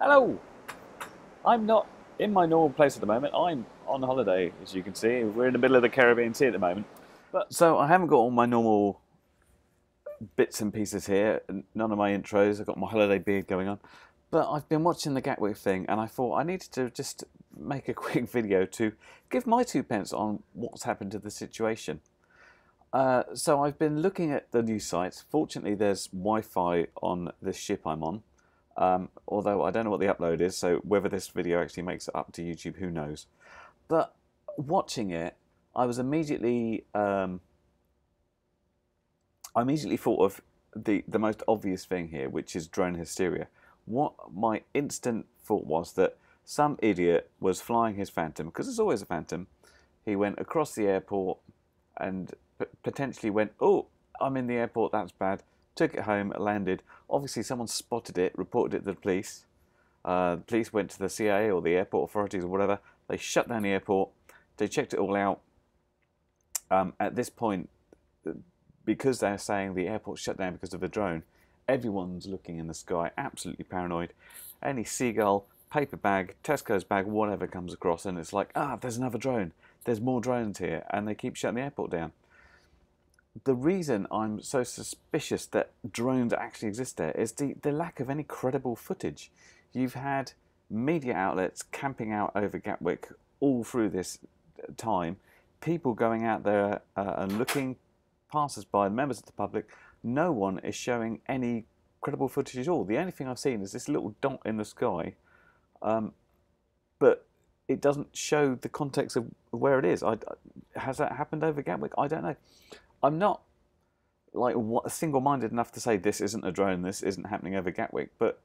Hello! I'm not in my normal place at the moment. I'm on holiday, as you can see. We're in the middle of the Caribbean Sea at the moment. But so I haven't got all my normal bits and pieces here, none of my intros. I've got my holiday beard going on. But I've been watching the Gatwick thing and I thought I needed to just make a quick video to give my 2 pence on what's happened to the situation. So I've been looking at the news sites. Fortunately, there's Wi-Fi on this ship I'm on. Although I don't know what the upload is, so whether this video actually makes it up to YouTube, who knows. But watching it, I was immediately I immediately thought of the most obvious thing here, which is drone hysteria. What my instant thought was that some idiot was flying his Phantom, because there's always a Phantom. He went across the airport and potentially went, oh, I'm in the airport, that's bad. Took it home, landed. Obviously, someone spotted it, reported it to the police. The police went to the CIA or the airport authorities or whatever. They shut down the airport. They checked it all out. At this point, because they're saying the airport shut down because of the drone, everyone's looking in the sky, absolutely paranoid. Any seagull, paper bag, Tesco's bag, whatever comes across, and it's like, there's another drone. There's more drones here, and they keep shutting the airport down. The reason I'm so suspicious that drones actually exist there is the lack of any credible footage. You've had media outlets camping out over Gatwick all through this time, people going out there and looking, passers-by, members of the public. No one is showing any credible footage at all. The only thing I've seen is this little dot in the sky, but it doesn't show the context of where it is. Has that happened over Gatwick? I don't know. I'm not like single-minded enough to say this isn't a drone, this isn't happening over Gatwick, but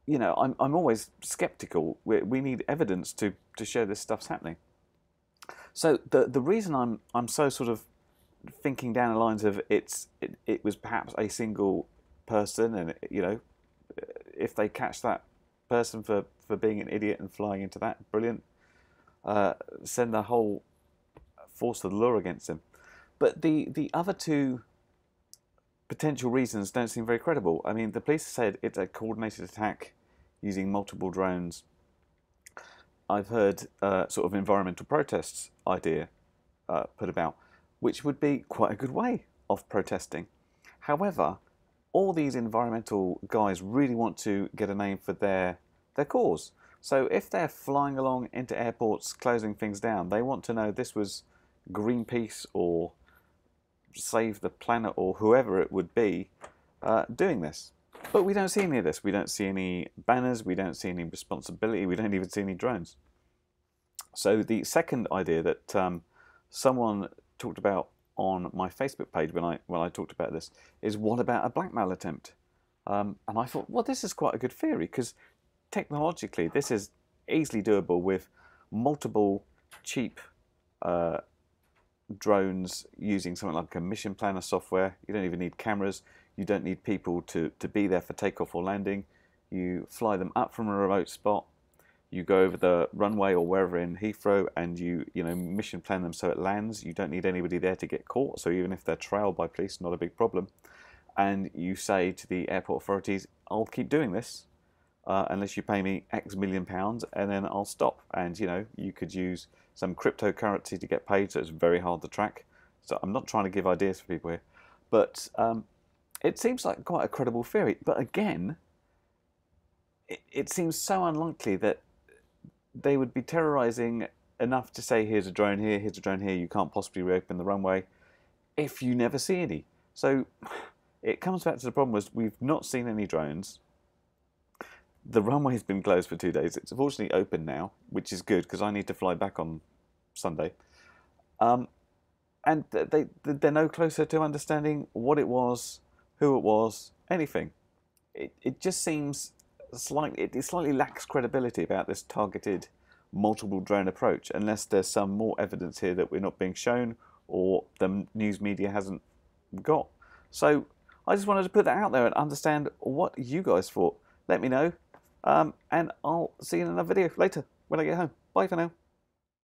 you know, I'm always skeptical. We need evidence to show this stuff's happening. So the reason I'm so sort of thinking down the lines of it was perhaps a single person, and you know, if they catch that person for being an idiot and flying into that, brilliant. Send the whole force of the law against him. But the other two potential reasons don't seem very credible. I mean, the police said it's a coordinated attack using multiple drones. I've heard sort of environmental protests idea put about, which would be quite a good way of protesting. However, all these environmental guys really want to get a name for their cause. So if they're flying along into airports, closing things down, they want to know this was Greenpeace or Save the Planet or whoever it would be doing this. But we don't see any of this. We don't see any banners. We don't see any responsibility. We don't even see any drones. So the second idea that someone talked about on my Facebook page when I talked about this is, what about a blackmail attempt? And I thought, well, this is quite a good theory, because technologically this is easily doable with multiple cheap drones using something like a mission planner software. You don't even need cameras. You don't need people to be there for takeoff or landing. You fly them up from a remote spot. You go over the runway or wherever in Heathrow, and you mission plan them so it lands. You don't need anybody there to get caught. So even if they're trailed by police, not a big problem. And you say to the airport authorities, I'll keep doing this unless you pay me X million pounds, and then I'll stop. And you could use some cryptocurrency to get paid, so it's very hard to track. So I'm not trying to give ideas for people here, but it seems like quite a credible theory. But again, it seems so unlikely that they would be terrorizing enough to say, here's a drone here, here's a drone here, you can't possibly reopen the runway, if you never see any. So it comes back to the problem was we've not seen any drones. The runway's been closed for 2 days. It's fortunately open now, which is good because I need to fly back on Sunday. And they're no closer to understanding what it was, who it was, anything. It just seems it slightly lacks credibility about this targeted multiple drone approach, unless there's some more evidence here that we're not being shown or the news media hasn't got. So I just wanted to put that out there and understand what you guys thought. Let me know. And I'll see you in another video later when I get home. Bye for now.